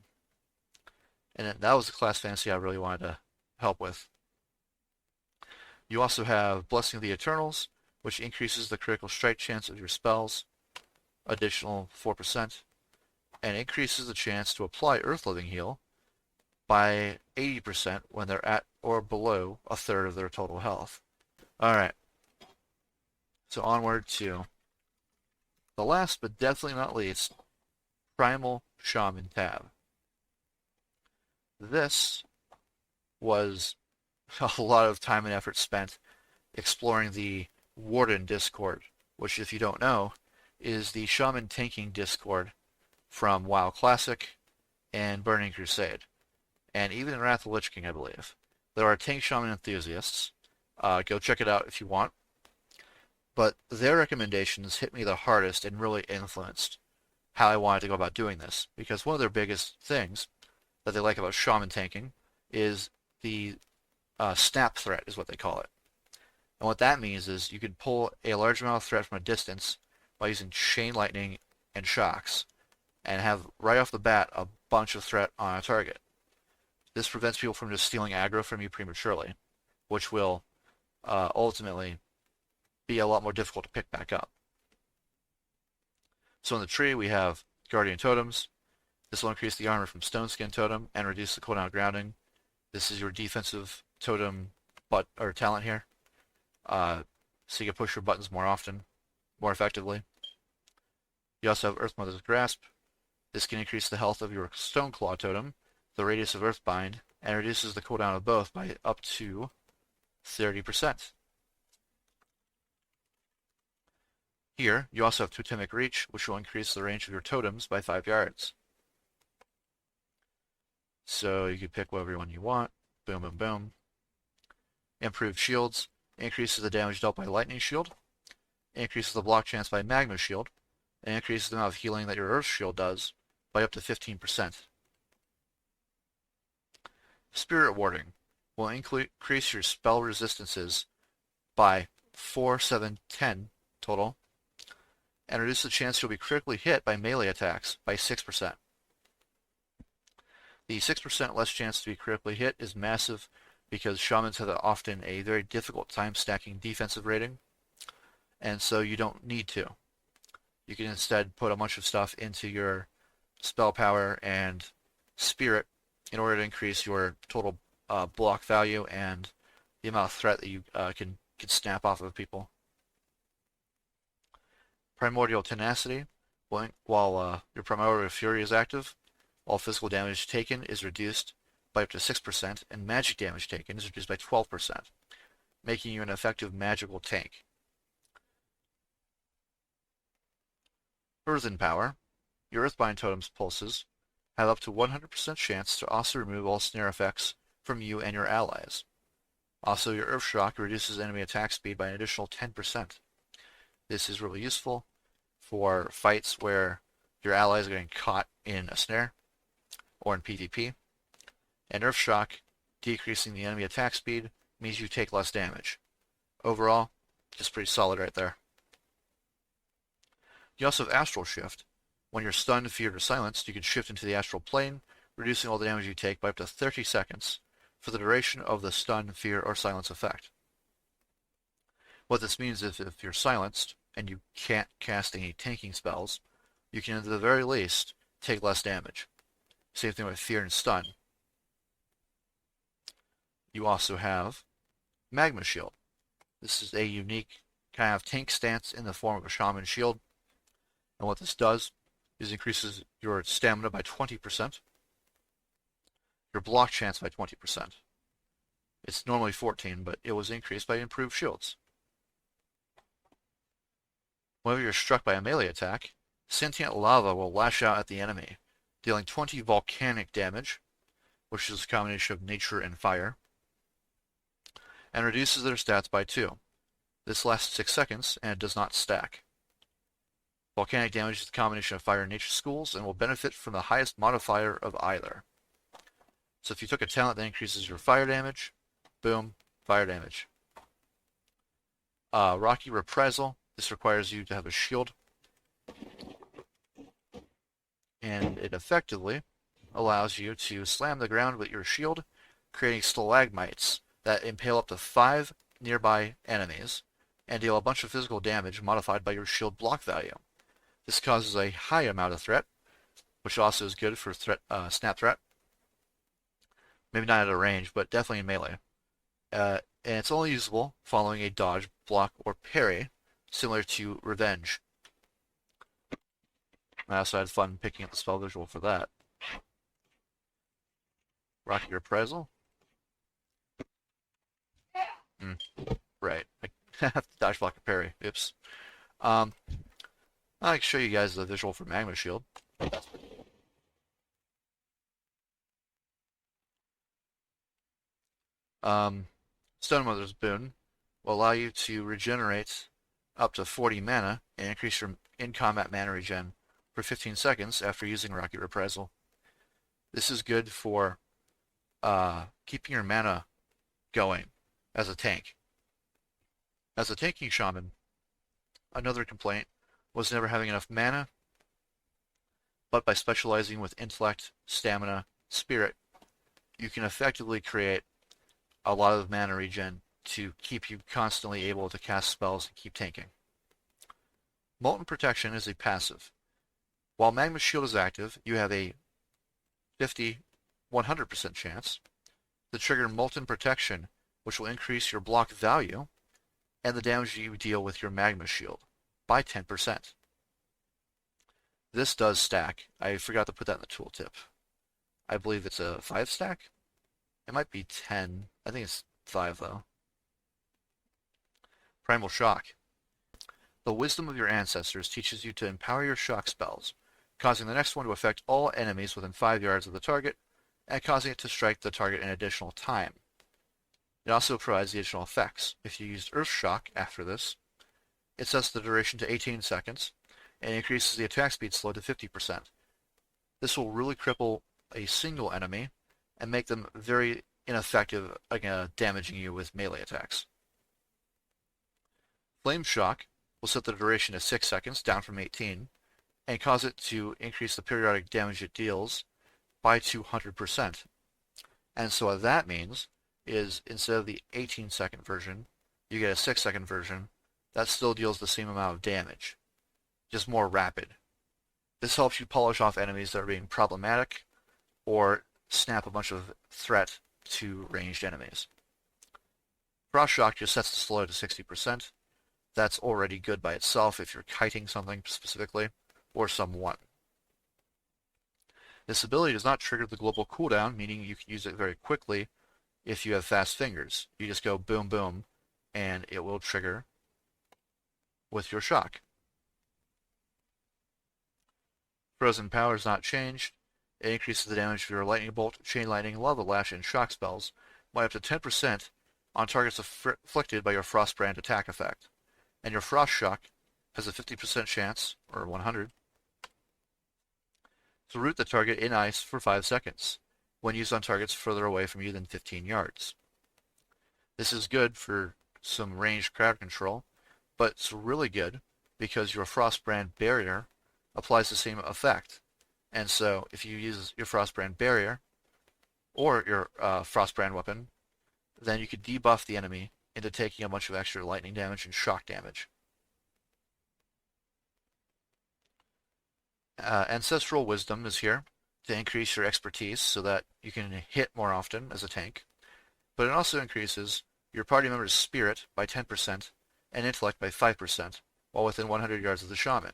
And that was the class fantasy I really wanted to help with. You also have Blessing of the Eternals, which increases the critical strike chance of your spells, additional 4%, and increases the chance to apply Earth Living Heal by 80% when they're at or below a third of their total health. Alright, so onward to the last but definitely not least, Primal Shaman tab. This was a lot of time and effort spent exploring the Warden Discord, which, if you don't know, is the Shaman tanking Discord from WoW Classic and Burning Crusade, and even in Wrath of the Lich King, I believe. There are tank Shaman enthusiasts. Go check it out if you want. But their recommendations hit me the hardest and really influenced how I wanted to go about doing this, because one of their biggest things that they like about Shaman tanking is the snap threat, is what they call it. And what that means is you can pull a large amount of threat from a distance by using Chain Lightning and Shocks, and have right off the bat a bunch of threat on a target. This prevents people from just stealing aggro from you prematurely, which will ultimately be a lot more difficult to pick back up. So in the tree we have Guardian Totems. This will increase the armor from Stone Skin Totem and reduce the cooldown of grounding. This is your defensive totem or talent here. So you can push your buttons more often, more effectively. You also have Earth Mother's Grasp. This can increase the health of your Stone Claw Totem, the radius of Earthbind, and reduces the cooldown of both by up to 30%. Here, you also have Totemic Reach, which will increase the range of your totems by 5 yards. So you can pick whatever one you want. Boom, boom, boom. Improved Shields increases the damage dealt by Lightning Shield, increases the block chance by Magma Shield, and increases the amount of healing that your Earth Shield does by up to 15%. Spirit Warding will increase your spell resistances by 4, 7, 10 total, and reduce the chance you'll be critically hit by melee attacks by 6%. The 6% less chance to be critically hit is massive because Shamans have often a very difficult time stacking defensive rating, and so you don't need to. You can instead put a bunch of stuff into your spell power and spirit in order to increase your total block value and the amount of threat that you can snap off of people. Primordial Tenacity, while your Primordial Fury is active, all physical damage taken is reduced by up to 6%, and magic damage taken is reduced by 12%, making you an effective magical tank. Earthen Power. Your Earthbind Totem's pulses have up to 100% chance to also remove all snare effects from you and your allies. Also, your Earth Shock reduces enemy attack speed by an additional 10%. This is really useful for fights where your allies are getting caught in a snare or in PvP. And Earth Shock, decreasing the enemy attack speed, means you take less damage. Overall, just pretty solid right there. You also have Astral Shift. When you're stunned, feared, or silenced, you can shift into the astral plane, reducing all the damage you take by up to 30 seconds for the duration of the stun, fear, or silence effect. What this means is if you're silenced and you can't cast any tanking spells, you can at the very least take less damage. Same thing with fear and stun. You also have Magma Shield. This is a unique kind of tank stance in the form of a Shaman Shield. And what this does is increases your stamina by 20%, your block chance by 20%. It's normally 14, but it was increased by improved shields. Whenever you're struck by a melee attack, sentient lava will lash out at the enemy, dealing 20 volcanic damage, which is a combination of nature and fire, and reduces their stats by 2. This lasts 6 seconds, and it does not stack. Volcanic damage is the combination of fire and nature schools, and will benefit from the highest modifier of either. So if you took a talent that increases your fire damage, boom, fire damage. Rocky Reprisal. This requires you to have a shield, and it effectively allows you to slam the ground with your shield, creating stalagmites that impale up to 5 nearby enemies, and deal a bunch of physical damage modified by your shield block value. This causes a high amount of threat, which also is good for snap threat. Maybe not at a range, but definitely in melee. And it's only usable following a dodge, block, or parry, similar to Revenge. I also had fun picking up the spell visual for that. Rocket Reprisal. Right. I have to dodge block a parry. Oops. Um, I can show you guys the visual for Magma Shield. Stone Mother's Boon will allow you to regenerate up to 40 mana and increase your in-combat mana regen for 15 seconds after using Rocket Reprisal. This is good for keeping your mana going as a tank. As a tanking shaman, another complaint was never having enough mana, but by specializing with intellect, stamina, spirit, you can effectively create a lot of mana regen to keep you constantly able to cast spells and keep tanking. Molten Protection is a passive. While Magma Shield is active, you have a 100% chance to trigger Molten Protection, which will increase your block value and the damage you deal with your Magma Shield by 10%. This does stack. I forgot to put that in the tooltip. I believe it's a 5 stack. It might be 10. I think it's 5 though. Primal Shock. The wisdom of your ancestors teaches you to empower your shock spells, causing the next one to affect all enemies within 5 yards of the target, and causing it to strike the target an additional time. It also provides the additional effects. If you used Earth Shock after this, it sets the duration to 18 seconds, and increases the attack speed slow to 50%. This will really cripple a single enemy, and make them very ineffective against damaging you with melee attacks. Flame Shock will set the duration to 6 seconds, down from 18, and cause it to increase the periodic damage it deals by 200%. And so what that means is instead of the 18-second version, you get a 6-second version that still deals the same amount of damage, just more rapid. This helps you polish off enemies that are being problematic or snap a bunch of threat to ranged enemies. Frost Shock just sets the slow to 60%. That's already good by itself if you're kiting something specifically, or someone. This ability does not trigger the global cooldown, meaning you can use it very quickly if you have fast fingers. You just go boom boom, and it will trigger with your shock. Frozen Power is not changed. It increases the damage of your Lightning Bolt, Chain Lightning, Lava Lash, and Shock spells by up to 10% on targets afflicted by your Frostbrand attack effect. And your Frost Shock has a 50% chance, or 100, to root the target in ice for 5 seconds, when used on targets further away from you than 15 yards. This is good for some ranged crowd control, but it's really good because your Frostbrand Barrier applies the same effect. And so if you use your Frostbrand Barrier, or your Frostbrand weapon, then you could debuff the enemy into taking a bunch of extra lightning damage and shock damage. Ancestral Wisdom is here to increase your expertise so that you can hit more often as a tank, but it also increases your party member's spirit by 10% and intellect by 5% while within 100 yards of the shaman.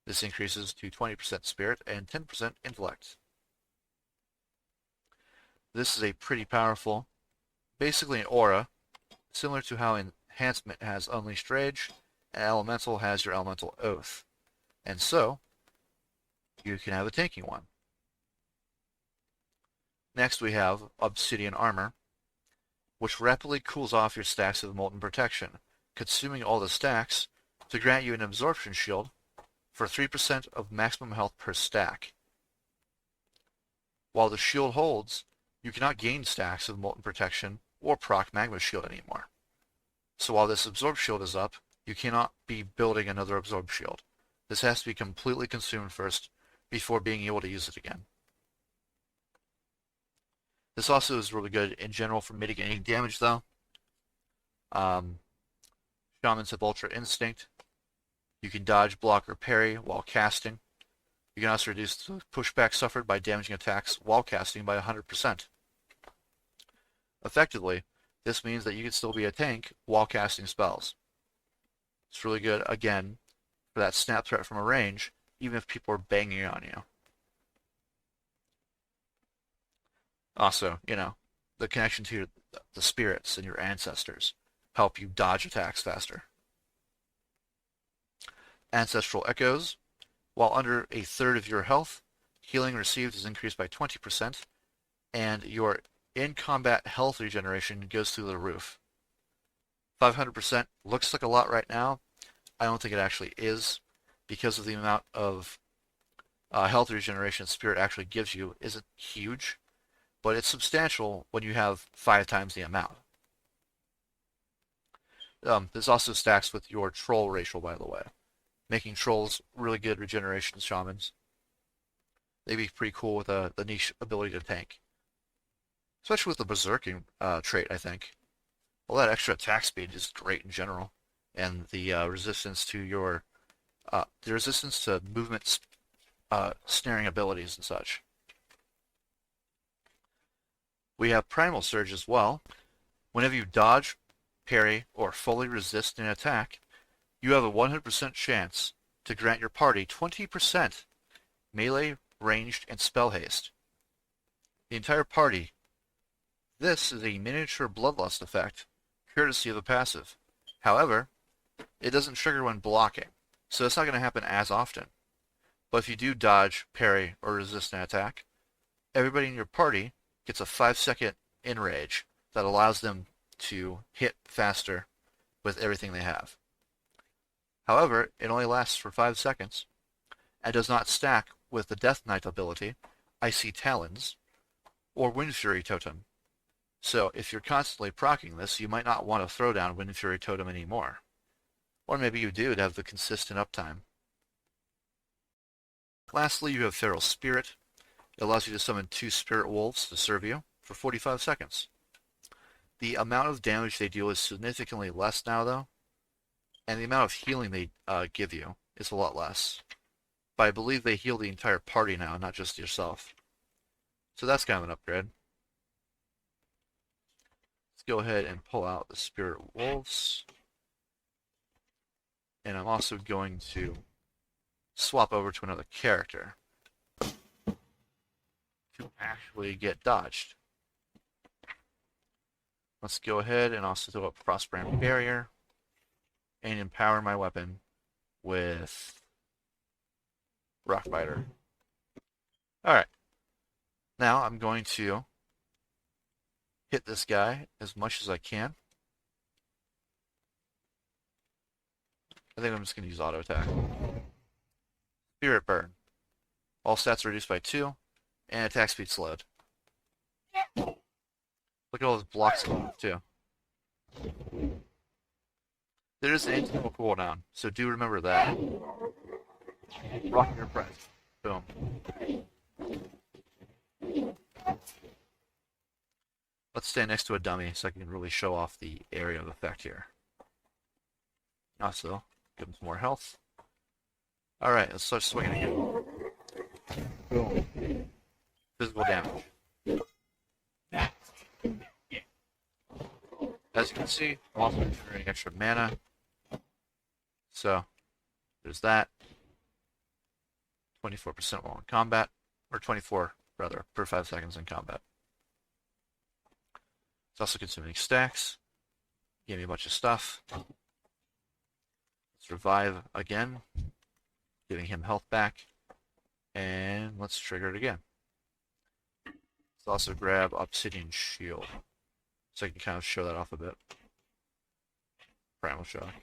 This increases to 20% spirit and 10% intellect. This is a pretty powerful, basically an aura, similar to how Enhancement has Unleashed Rage, and Elemental has your Elemental Oath. And so, you can have a tanking one. Next we have Obsidian Armor, which rapidly cools off your stacks of Molten Protection, consuming all the stacks to grant you an Absorption Shield for 3% of maximum health per stack. While the shield holds, you cannot gain stacks of Molten Protection or proc Magma Shield anymore. So while this Absorb Shield is up, you cannot be building another Absorb Shield. This has to be completely consumed first before being able to use it again. This also is really good in general for mitigating damage though. Shamans have Ultra Instinct. You can dodge, block, or parry while casting. You can also reduce the pushback suffered by damaging attacks while casting by 100%. Effectively, this means that you can still be a tank while casting spells. It's really good, again, for that snap threat from a range, even if people are banging on you. Also, the connection to the spirits and your ancestors help you dodge attacks faster. Ancestral Echoes. While under a third of your health, healing received is increased by 20%, and your in-combat health regeneration goes through the roof. 500% looks like a lot right now. I don't think it actually is, because of the amount of health regeneration Spirit actually gives you isn't huge, but it's substantial when you have 5 times the amount. This also stacks with your troll racial, by the way, making trolls really good regeneration shamans. They'd be pretty cool with the niche ability to tank, especially with the berserking trait, I think. All that extra attack speed is great in general, and the resistance to movement snaring abilities and such. We have Primal Surge as well. Whenever you dodge, parry, or fully resist an attack, you have a 100% chance to grant your party 20% melee, ranged, and spell haste. The entire party. This is a miniature bloodlust effect, courtesy of a passive. However, it doesn't trigger when blocking, so it's not going to happen as often. But if you do dodge, parry, or resist an attack, everybody in your party gets a 5-second enrage that allows them to hit faster with everything they have. However, it only lasts for 5 seconds and does not stack with the Death Knight ability, Icy Talons, or Wind Fury Totem. So if you're constantly proccing this, you might not want to throw down Wind Fury Totem anymore. Or maybe you do to have the consistent uptime. Lastly, you have Feral Spirit. It allows you to summon 2 Spirit Wolves to serve you for 45 seconds. The amount of damage they deal is significantly less now, though, and the amount of healing they give you is a lot less. But I believe they heal the entire party now, not just yourself. So that's kind of an upgrade. Let's go ahead and pull out the Spirit Wolves. And I'm also going to swap over to another character to actually get dodged. Let's go ahead and also throw up Frostbrand Barrier and empower my weapon with Rockbiter. Alright. Now I'm going to hit this guy as much as I can. I think I'm just going to use auto attack. Spirit Burn. All stats are reduced by 2, and attack speed slowed. Look at all those blocks going off, too. There is an internal cooldown, so do remember that. Rock your press. Boom. Let's stay next to a dummy so I can really show off the area of effect here. Also, give him some more health. Alright, let's start swinging again. Boom. Physical damage. As you can see, I'm also generating extra mana. So, there's that. 24% while in combat. Or 24, rather, per 5 seconds in combat. It's also consuming stacks. Gave me a bunch of stuff. Let's revive again. Giving him health back. And let's trigger it again. Let's also grab Obsidian Shield, so I can kind of show that off a bit. Primal Shock.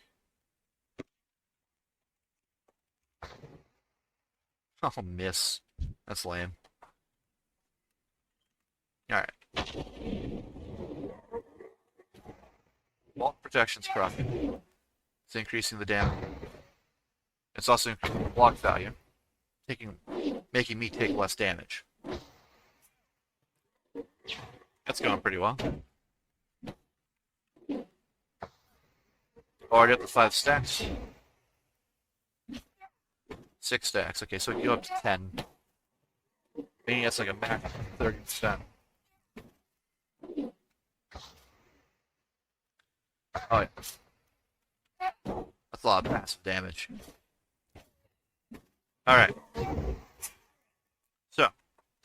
Oh, miss. That's lame. Alright. Vault Protection's crafting. It's increasing the damage. It's also increasing the block value, making me take less damage. That's going pretty well. Already up to 5 stacks. 6 stacks. Okay, so you go up to 10. Meaning that's like a max of 30%. Oh yeah. That's a lot of passive damage. Alright, so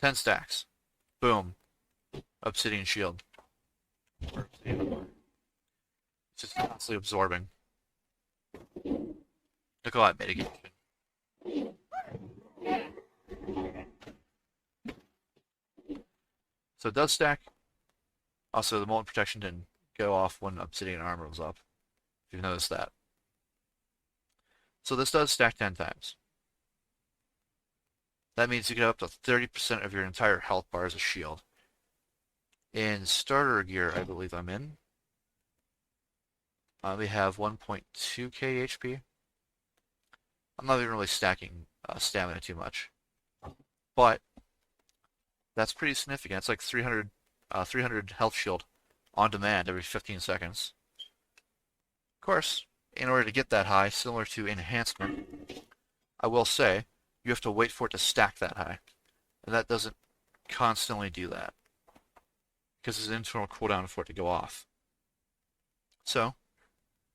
10 stacks. Boom. Obsidian shield. It's just constantly absorbing. Look at that mitigation. So it does stack. Also, the molten protection didn't go off when obsidian armor was up. If you've noticed that. So this does stack 10 times. That means you get up to 30% of your entire health bar as a shield. In starter gear, I believe I'm in, we have 1.2k HP. I'm not even really stacking stamina too much. But that's pretty significant. It's like 300 health shield on demand every 15 seconds. Of course, in order to get that high, similar to enhancement, I will say, you have to wait for it to stack that high. And that doesn't constantly do that, because there's an internal cooldown for it to go off. So,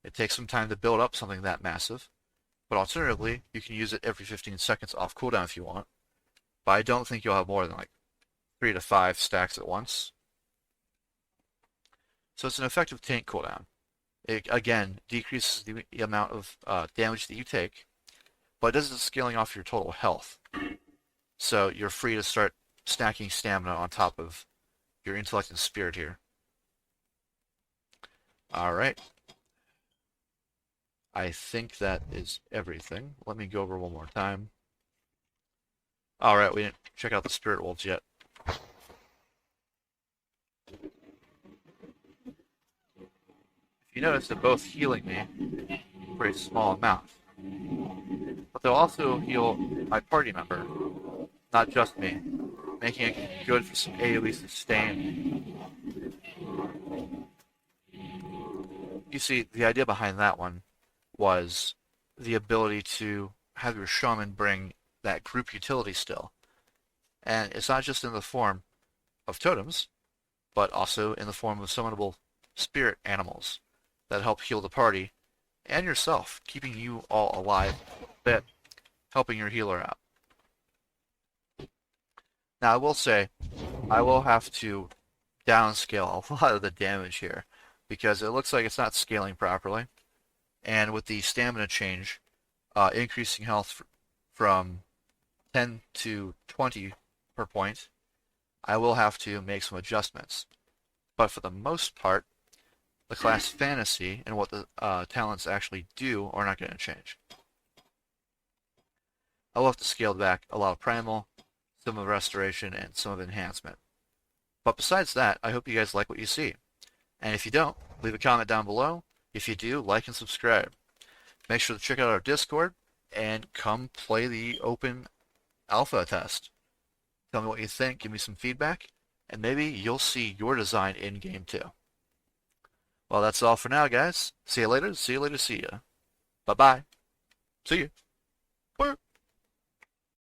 it takes some time to build up something that massive, but alternatively, you can use it every 15 seconds off cooldown if you want. But I don't think you'll have more than like 3 to 5 stacks at once. So it's an effective tank cooldown. It, again, decreases the amount of damage that you take, but it isn't scaling off your total health. So you're free to start stacking stamina on top of your intellect and spirit here. Alright. I think that is everything. Let me go over one more time. Alright, we didn't check out the spirit wolves yet. If you notice, they're both healing me for a small amount. But they'll also heal my party member, not just me, making it good for some AoE sustain. You see, the idea behind that one was the ability to have your shaman bring that group utility still. And it's not just in the form of totems, but also in the form of summonable spirit animals that help heal the party and yourself, keeping you all alive, but helping your healer out. Now, I will say, I will have to downscale a lot of the damage here, because it looks like it's not scaling properly. And with the stamina change, increasing health from 10 to 20 per point, I will have to make some adjustments. But for the most part, the class fantasy and what the talents actually do are not going to change. I will have to scale back a lot of primal, some of restoration, and some of enhancement. But besides that, I hope you guys like what you see. And if you don't, leave a comment down below. If you do, like and subscribe. Make sure to check out our Discord and come play the open alpha test. Tell me what you think, give me some feedback, and maybe you'll see your design in-game too. Well, that's all for now, guys. See you later, see you later, see ya. Bye-bye. See you.